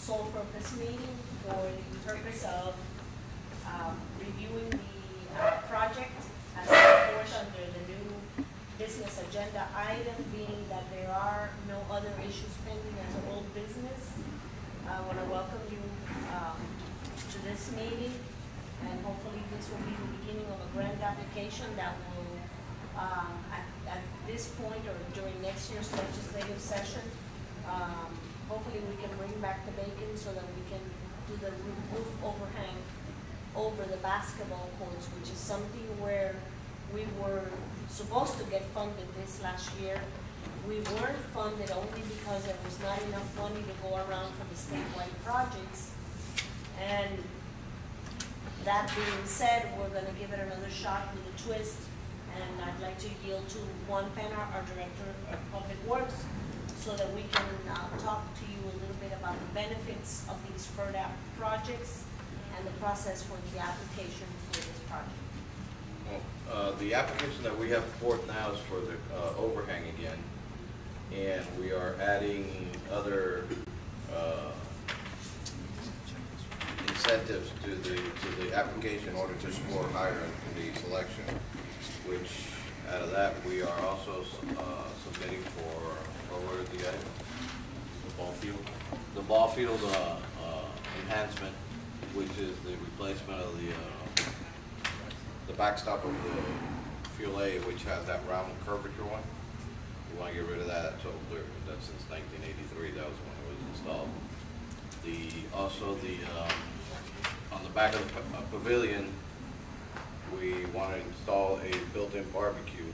sole purpose meeting for the purpose of reviewing the project as set forth under the new business agenda item, being that there are no other issues pending as an old business. I want to welcome you to this meeting, and hopefully this will be the beginning of a grant application that will, at this point or during next year's legislative session, hopefully we can bring back the bacon so that we can do the roof overhang over the basketball courts, which is something where we were supposed to get funded this last year. We weren't funded only because there was not enough money to go around for the statewide projects. And that being said, we're going to give it another shot with a twist. And I'd like to yield to Juan Pena, our Director of Public Works, so that we can talk to you a little bit about the benefits of these projects and the process for the application for this project. Well, the application that we have forth now is for the overhang again, and we are adding other incentives to the application in order to score higher in the selection. Which out of that we are also submitting for what were the items? The ball field. The ball field enhancement, which is the replacement of the backstop of the Fuel A, which has that round curvature one. We want to get rid of that. So that's since 1983. That was when it was installed. On the back of the pavilion, we want to install a built-in barbecue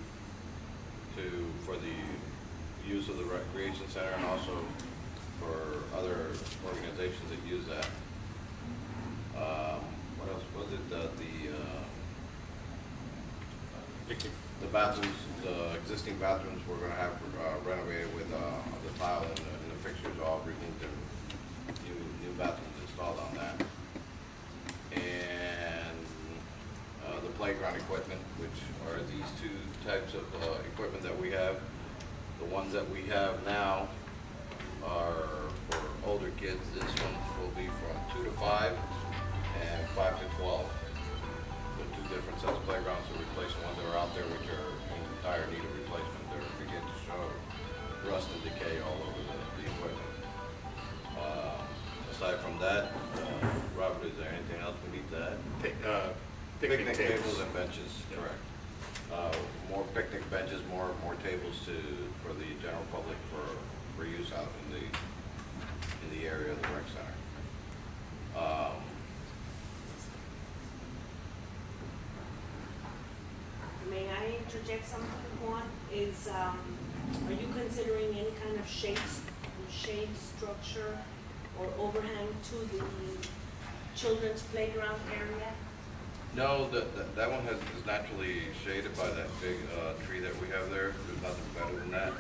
for the use of the recreation center and also for other organizations that use that. What else was it? The bathrooms, the existing bathrooms, we're going to have renovated with the tile and the fixtures all removed and new bathrooms installed on that. And the playground equipment, which are these two types of equipment that we have. The ones that we have now are for older kids. This one will be from 2 to 5 and 5 to 12. So two different sets of playgrounds to replace the ones that are out there which are in dire need of replacement. They're beginning to show rust and decay all over the equipment. Aside from that, Robert, is there anything else we need to add? Picnic tables and benches, yeah. Correct. More picnic benches, more tables for the general public for use out in the area of the rec center. May I interject something, Juan? Are you considering any kind of shade structure or overhang to the children's playground area? No, that one is naturally shaded by that big tree that we have there. There's nothing better than that.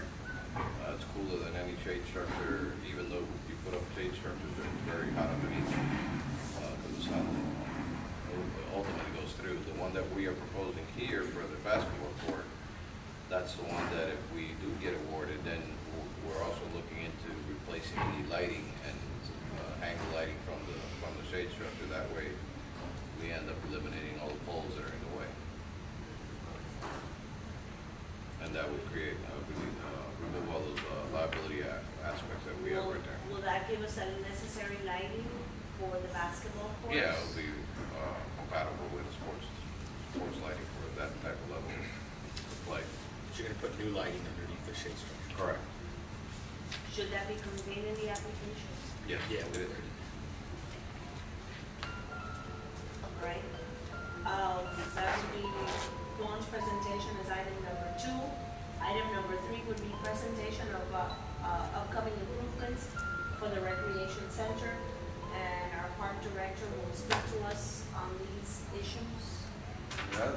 It's cooler than any shade structure, even though you put up shade structures, it's very hot underneath because the sun ultimately goes through. The one that we are proposing here for the basketball court, that's the one that if we do get awarded, then we're also looking into replacing the lighting and angle lighting from the shade structure. That way we end up eliminating all the poles that are in the way. And that would create, remove all those liability aspects that we have right there. Will that give us a necessary lighting for the basketball courts? Yeah, it'll be compatible with the sports lighting for that type of level of play. You're going to put new lighting underneath the shade structure. Correct. Should that be contained in the application? Yes. Yeah, it is. Right. That would be Juan's presentation as item number 2. Item number 3 would be presentation of upcoming improvements for the recreation center, and our park director will speak to us on these issues.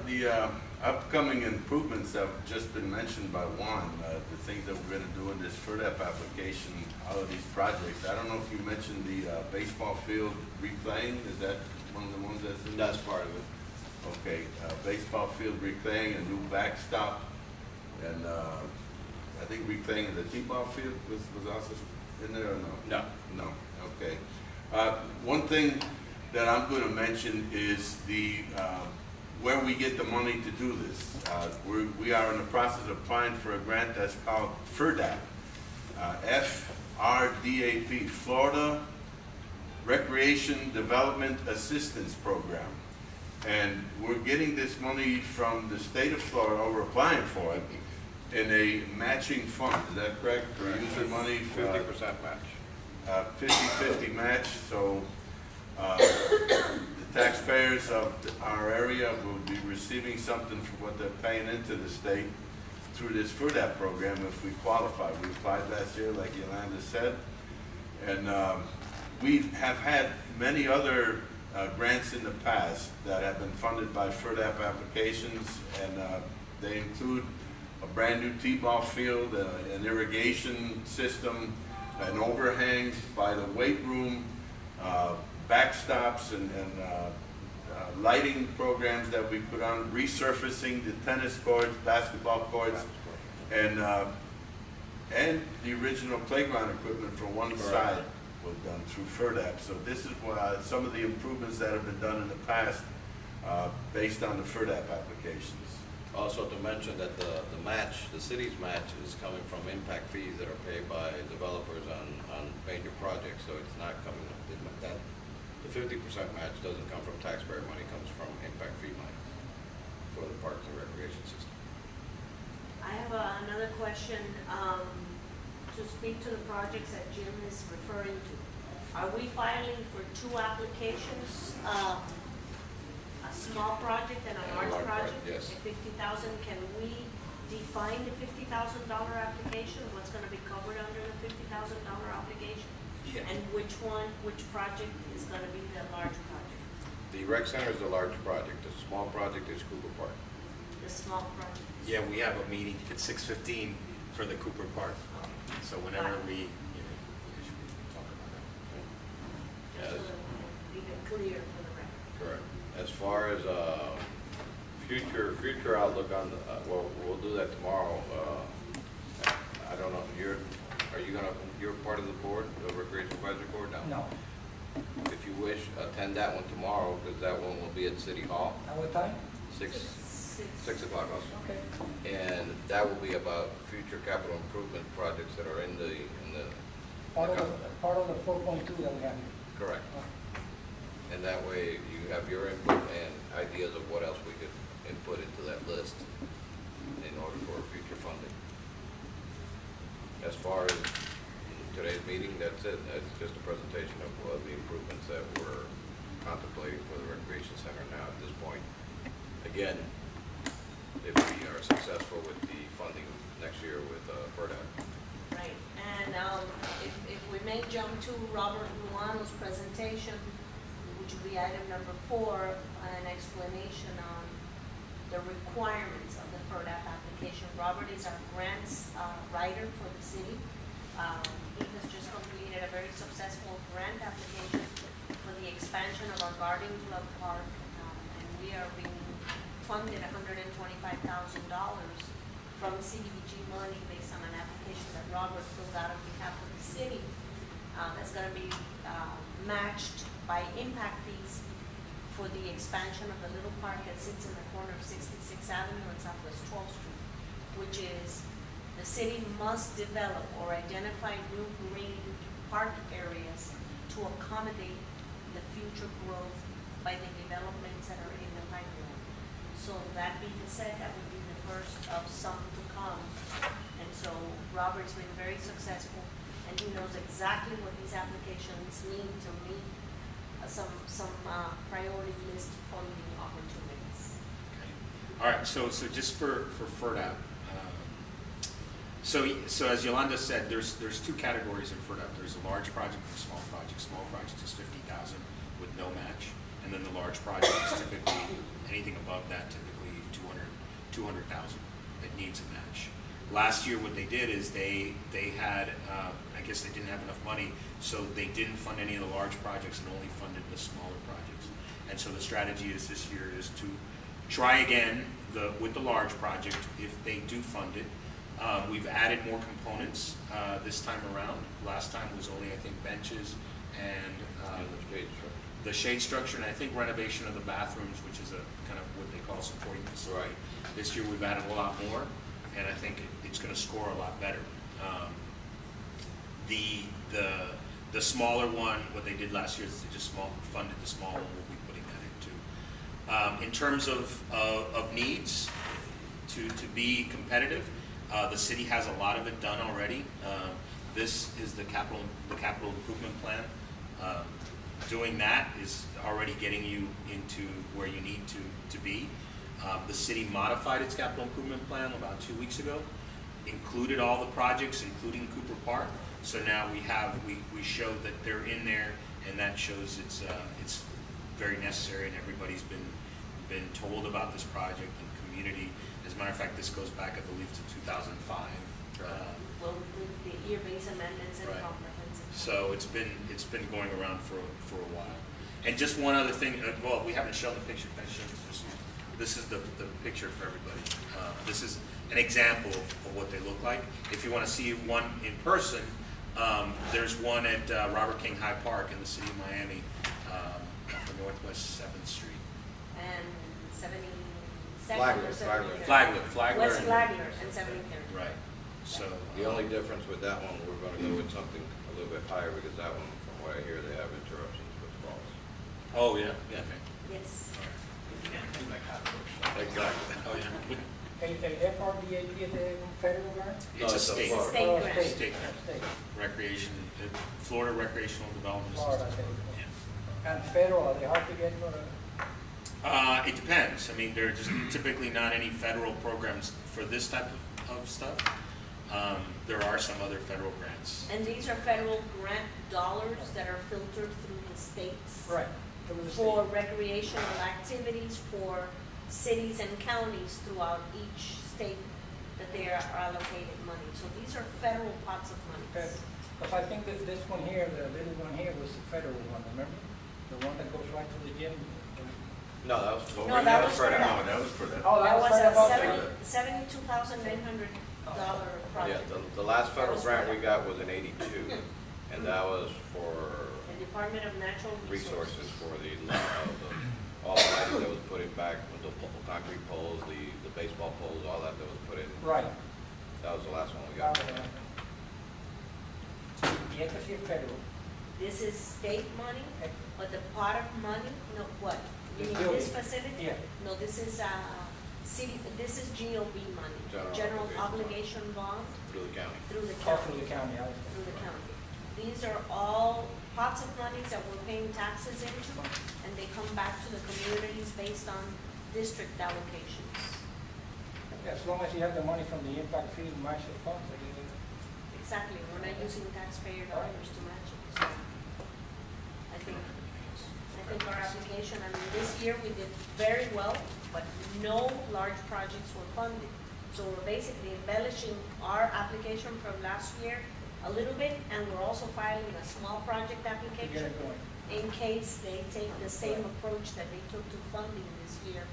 The upcoming improvements have just been mentioned by Juan, the things that we're going to do in this FERDAP application, all of these projects. I don't know if you mentioned the baseball field replaying. Is that one of the ones that's in? That's part of it. Okay, baseball field replaying, a new backstop, and I think replaying of the T-ball field was also in there or no? No. No, okay. One thing that I'm going to mention is where we get the money to do this. We are in the process of applying for a grant that's called FRDAP, FRDAP, Florida Recreation Development Assistance Program. And we're getting this money from the state of Florida, or we're applying for it, in a matching fund. Is that correct? We're using money for 50% match. 50-50 match, so the taxpayers of our area will be receiving something for what they're paying into the state through this FRDAP program if we qualify. We applied last year, like Yolanda said, and we have had many other grants in the past that have been funded by FRDAP applications, and they include a brand new t-ball field, an irrigation system, an overhang by the weight room, backstops and lighting programs that we put on, resurfacing the tennis courts, basketball courts, and the original playground equipment for one side was done through FRDAP. So this is what, some of the improvements that have been done in the past based on the FRDAP applications. Also to mention that the match, the city's match is coming from impact fees that are paid by developers on major projects, so it's not coming, the 50% match doesn't come from taxpayer money, it comes from impact fee money for the parks and recreation system. I have another question to speak to the projects that Jim is referring to. Are we filing for two applications? A small project and a large project? Yes. At 50,000, can we define the $50,000 application? What's going to be covered under the $50,000 application? Yeah. And which project is going to be the large project? The rec center is the large project, the small project is Cooper Park. The small project? Yeah, we have a meeting at 6:15 for the Cooper Park. So whenever we should talk about that. Just so that we can leave it clear for the record. Correct. As far as future outlook on the, well, we'll do that tomorrow. I don't know, you're part of the board, the Recreation Advisory Board now? No. If you wish, attend that one tomorrow, because that one will be at City Hall, At what time? 6 o'clock also. Okay. And that will be about future capital improvement projects that are in the. Part of the 4.2 that we have here. Correct. And that way you have your input and ideas of what else we could input into that list in order for future funding. As far as today's meeting, that's it. That's just a presentation of the improvements that we're contemplating for the recreation center now at this point. Again, if we are successful with the funding next year with FRDAP. Right, and if we may jump to Robert Luano's presentation, which will be item number 4, an explanation on the requirements of the FRDAP application. Robert is our grants writer for the city. He has just completed a very successful grant application for the expansion of our Garden Club Park, and we are being funded $125,000 from CDBG money based on an application that Robert filled out on behalf of the city. That's going to be matched by impact fees for the expansion of the little park that sits in the corner of 66th Avenue and Southwest 12th Street, which is the city must develop or identify new green park areas to accommodate the future growth by the developments that are in the pipeline. So that being said, that would be the first of some to come. And so Robert's been very successful, and he knows exactly what these applications mean to meet some priority list funding opportunities. Okay. All right. So just for FRDAP. So as Yolanda said, there's 2 categories in FRDAP. There's a large project and a small project. Small project is 50,000 with no match, and then the large project is typically anything above that, typically 200,000 that needs a match. Last year, what they did is they had, I guess they didn't have enough money, so they didn't fund any of the large projects and only funded the smaller projects. And so the strategy is this year is to try again with the large project if they do fund it. We've added more components this time around. Last time was only, I think, benches and And the shade structure. the shade structure, and I think renovation of the bathrooms, which is a kind of what they call supporting facility. Right. This year we've added a lot more, and I think it's going to score a lot better. The smaller one, what they did last year is they just funded the small one. We'll be putting that in too. In terms of needs to be competitive, the city has a lot of it done already. This is the capital improvement plan. Doing that is already getting you into where you need to be. The city modified its capital improvement plan about 2 weeks ago, included all the projects, including Cooper Park. So now we showed that they're in there, and that shows it's very necessary, and everybody's been told about this project and community. As a matter of fact, this goes back, I believe, to 2005. Well, with the year-based amendments and Right. comprehensive. So it's been going around for a while. And just one other thing, well, we haven't shown the picture. This is the picture for everybody. This is an example of what they look like. If you want to see one in person, there's one at Robert King High Park in the city of Miami, off of Northwest 7th Street. And 72nd Flagler, or 73rd. Flagler. West Flagler and 73rd. Right. So The only difference with that one, we're gonna go with something a little bit higher, because that one, from what I hear, they have interruptions with calls. Oh yeah. Yeah. Okay. Yes. Exactly. Oh yeah. El FRDAP es de un federal grant? It's a it's a state. Florida. State Oh, grant. State. State. Recreation, Florida Recreational Development Florida, System. okay. Yeah. And federal, are they hard to get for the? It depends. I mean, there are just typically not any federal programs for this type of stuff. There are some other federal grants. And these are federal grant dollars that are filtered through the states. Right. Through the For state. recreational activities for cities and counties throughout each state that they are allocated money. So these are federal pots of money. Because I think that this one here, the little one here was the federal one, remember? The one that goes right to the gym. No, that was for. No, that was for No, that. that was for that. Oh, That was right a above $72,900 Yeah, project. the last federal grant we got was in '82, and that was for The Department of Natural resources for all the lighting that was put in back, with the concrete poles, the baseball poles, all that was put in. Right. That was the last one we Ah, got. okay. Y este sí es federal. This is state money, but the pot of money, no, what? You The mean this building. facility? Yeah. No, this is, city, this is GOB money, General general obligation obligation bond Through the county. through the Oh, through county, the county, I through the county. These are all pots of monies that we're paying taxes into, and they come back to the communities based on district allocations. As long as you have the money from the impact fee and match the funds, I guess. Exactly, we're not using taxpayer dollars to match it, so I think our application, I mean, this year we did very well, but no large projects were funded. So we're basically embellishing our application from last year a little bit, and we're also filing a small project To get application it going. in case they take the same approach that they took to funding this year,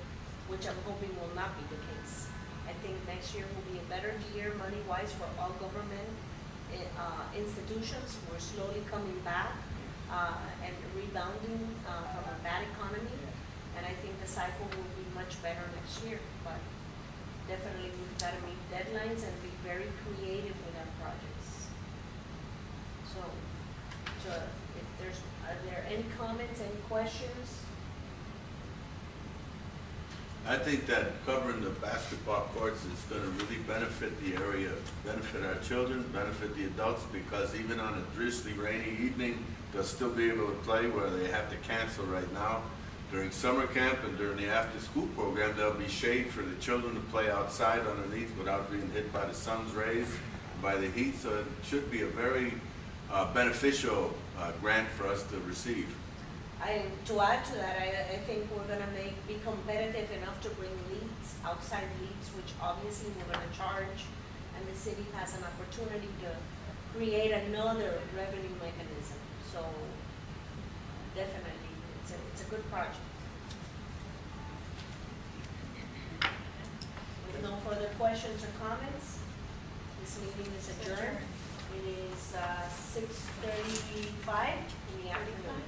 which I'm hoping will not be the case. I think next year will be a better year money-wise for all government institutions. We're slowly coming back and rebounding from a bad economy, and I think the cycle will be much better next year. But definitely we've got to meet deadlines and be very creative with our projects. So if are there any comments, any questions? I think that covering the basketball courts is gonna really benefit the area, benefit our children, benefit the adults, because even on a drizzly rainy evening, they'll still be able to play where they have to cancel right now. During summer camp and during the after-school program, there'll be shade for the children to play outside underneath without being hit by the sun's rays, by the heat, so it should be a very beneficial grant for us to receive. To add to that, I think we're gonna be competitive enough to bring leads, outside leads, which obviously we're gonna charge, and the city has an opportunity to create another revenue mechanism. So definitely, it's a good project. With no further questions or comments, this meeting is adjourned. It is 6:35 in the afternoon.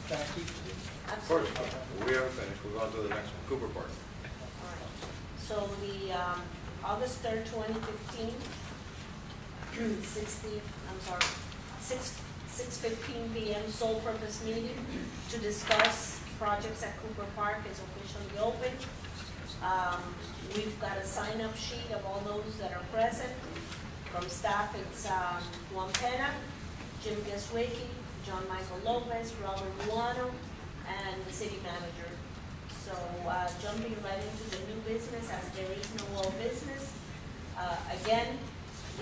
Can I keep it? Of course, Absolutely. we haven't finished, we're on to the next one, Cooper Park. All right. So the August 3rd, 2015, 6:15 p.m. sole purpose meeting to discuss projects at Cooper Park is officially open. We've got a sign-up sheet of all those that are present. From staff, it's Juan Pena, Jim Gaswicki, John Michael Lopez, Robert Luano, and the city manager. So jumping right into the new business, as there is no old business. Again,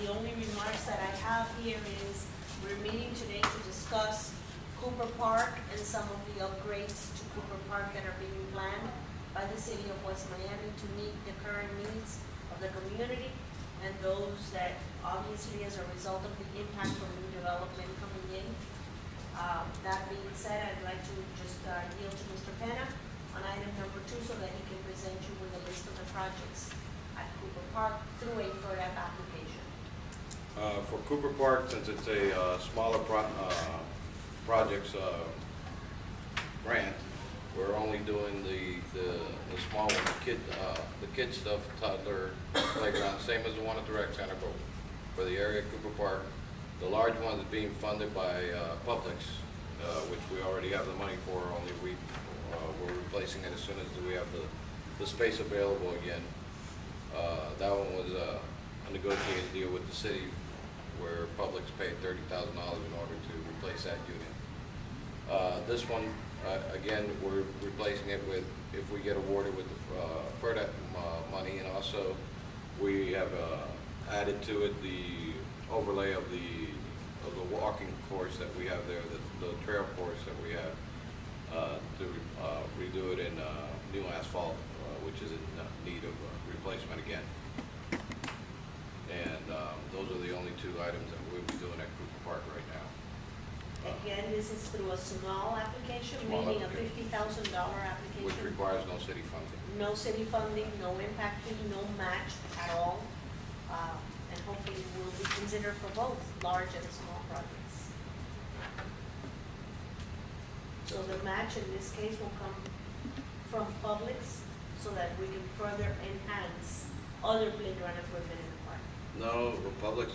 the only remarks that I have here is we're meeting today to discuss Cooper Park and some of the upgrades to Cooper Park that are being planned by the city of West Miami to meet the current needs of the community and those that obviously as a result of the impact from new development coming in. That being said, I'd like to just yield to Mr. Pena on item number 2 so that he can present you with a list of the projects at Cooper Park through a FERDAP application. For Cooper Park, since it's a smaller projects grant, we're only doing the small one, the kid stuff, toddler playground, same as the one at the rec center, but for the area of Cooper Park. The large one is being funded by Publix, which we already have the money for, only we're replacing it as soon as we have the space available again. That one was a negotiated deal with the city where Publix paid $30,000 in order to replace that unit. This one, again, we're replacing it with, if we get awarded with the FERDAP money, and also we have added to it the overlay of the walking course that we have there, the trail course that we have, to redo it in new asphalt, which is in need of replacement again. And those are the only 2 items that we'll be doing at Cooper Park right now. Again, this is through a small application, Small meaning a application. $50,000 application. Which requires no city funding. No city funding, no impact fee, no match at all. And hopefully will be considered for both large and small projects. So the match in this case will come from Publix so that we can further enhance other playground equipment in the park. No, the Publix,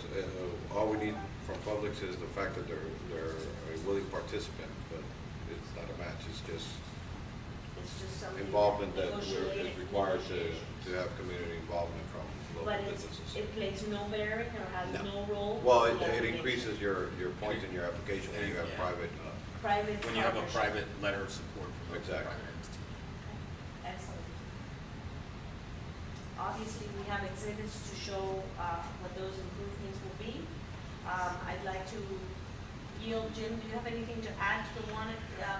all we need from Publix is the fact that they're a willing participant, but it's not a match, it's just It's just something. involvement that negotiated- is required to negotiations. have community involvement from But local it's, businesses. it plays no bearing or has No. no role. Well, in the it application. increases your points in your application when you have Yeah. private, Private When you have a partnership. private letter of support from a Exactly. private entity. Excellent. Obviously, we have exhibits to show what those improvements will be. I'd like to yield, Jim, do you have anything to add to the one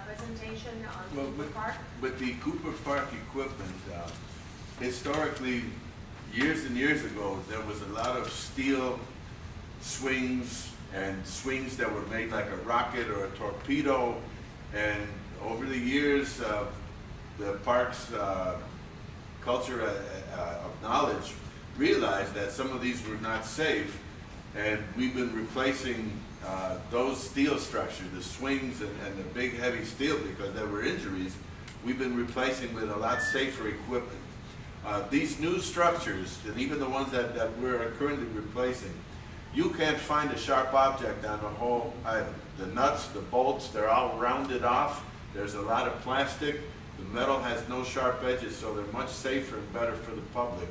presentation on Well, Cooper Park? With the Cooper Park equipment, historically, years and years ago, there was a lot of steel swings and swings that were made like a rocket or a torpedo. And over the years, the park's culture of knowledge realized that some of these were not safe. And we've been replacing those steel structures, the swings and the big heavy steel, because there were injuries. We've been replacing with a lot safer equipment. These new structures, and even the ones that we're currently replacing, you can't find a sharp object on the whole item. The nuts, the bolts, they're all rounded off. There's a lot of plastic. The metal has no sharp edges, so they're much safer and better for the public.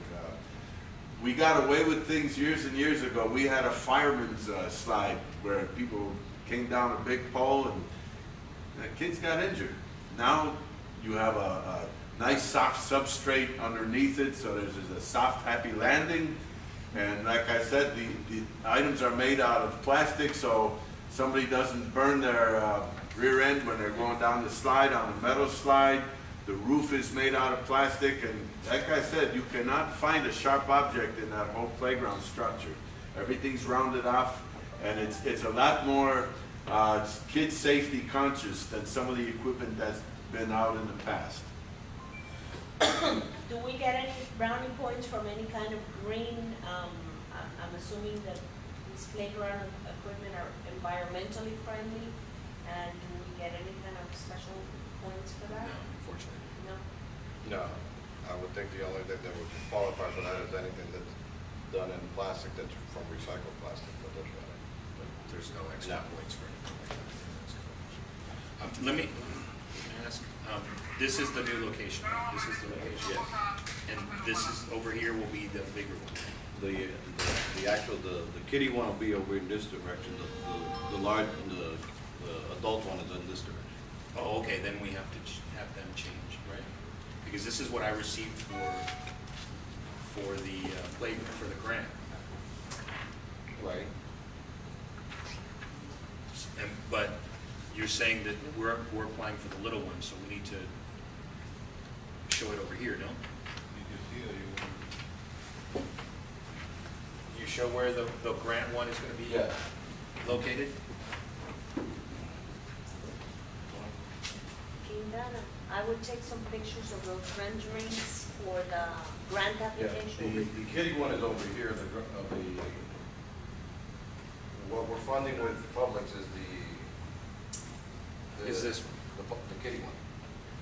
We got away with things years and years ago. We had a fireman's slide where people came down a big pole and the kids got injured. Now you have a nice soft substrate underneath it, so there's a soft, happy landing. And like I said, the items are made out of plastic, so somebody doesn't burn their rear end when they're going down the slide on a metal slide. The roof is made out of plastic, and like I said, you cannot find a sharp object in that whole playground structure. Everything's rounded off, and it's a lot more kid safety conscious than some of the equipment that's been out in the past. Do we get any brownie points from any kind of green, I'm assuming that these playground equipment are environmentally friendly, and do we get any kind of special points for No, that? unfortunately. No? No, I would think the only thing that would qualify for that is anything that's done in plastic that's from recycled plastic, but that's about it. But there's no extra No. points for anything like that. Let me ask, this is the new location, right? This is the location? Yes. And this is, over here will be the bigger one? The actual, the kiddie one will be over in this direction, the large, the adult one is in this direction. Oh, okay, then we have to have them change, right? Because this is what I received for the playground, for the grant. Right. But you're saying that we're applying for the little one, so we need to show it over here, no? You show where the grant one is gonna be Yeah. located? Quintana, I would take some pictures of those renderings for the grant Yeah, application. the kiddie one is over here, what we're funding with Publix is Is this- the kiddie one.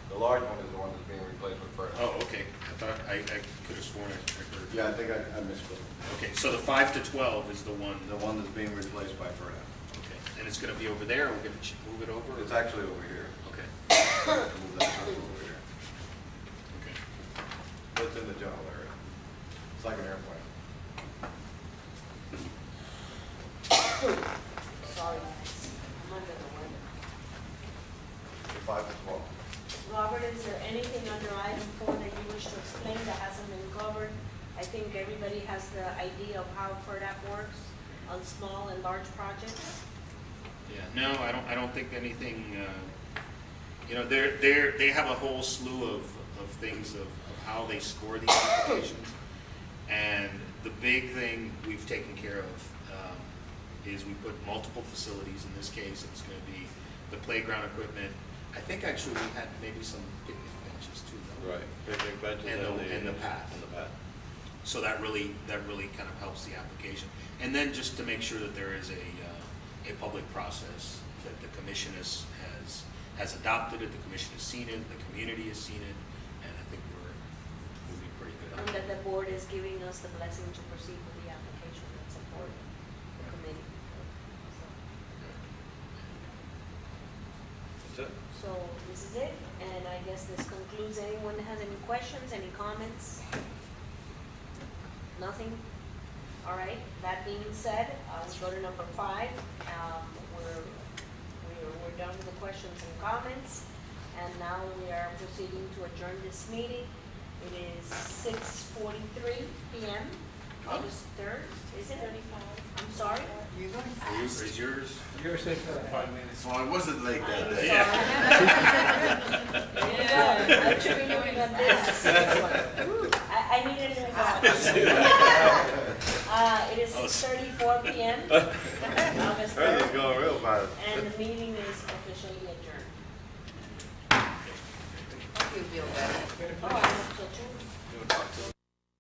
The large one is the one that's being replaced with Fred. Oh, okay, I thought, I could have sworn I heard. Yeah, I think I misspoke. Okay, so the 5 to 12 is the one, The one that's being replaced by Fred. okay, and it's gonna be over there, or we're gonna move it over? It's actually over here. Okay, Move that truck over here. okay. It's in the general area. It's like an airplane. Sorry, guys, I'm under the weather. The 5 to 12. Robert, is there anything under item 4 that you wish to explain that hasn't been covered? I think everybody has the idea of how FERDAP works on small and large projects. Yeah, no, I don't think anything, you know, they have a whole slew of things of how they score these applications. And the big thing we've taken care of, is we put multiple facilities. In this case, it's gonna be the playground equipment. I think actually we had maybe some picnic benches too, though. Right. Picnic benches And the path. And the path. So that really kind of helps the application. And then just to make sure that there is a public process, that the commission has adopted it, the commission has seen it, the community has seen it, and I think we'll be pretty good on And it. that the board is giving us the blessing to proceed with the application and support the committee. That's it. So this is it, and I guess this concludes. Anyone that has any questions, any comments? Nothing? All right, that being said, let's go to number 5. We're done with the questions and comments, and now we are proceeding to adjourn this meeting. It is 6:43 p.m., August 3rd, is it? I'm sorry? Is yours? You're saying for 5 minutes. So I wasn't late that I'm day. sorry. Yeah, I'm sure you're looking at this. I need a new watch. It is 6:34 p.m., August 3rd, going real fast. and the meeting is officially adjourned. You feel better. Oh, I hope so too.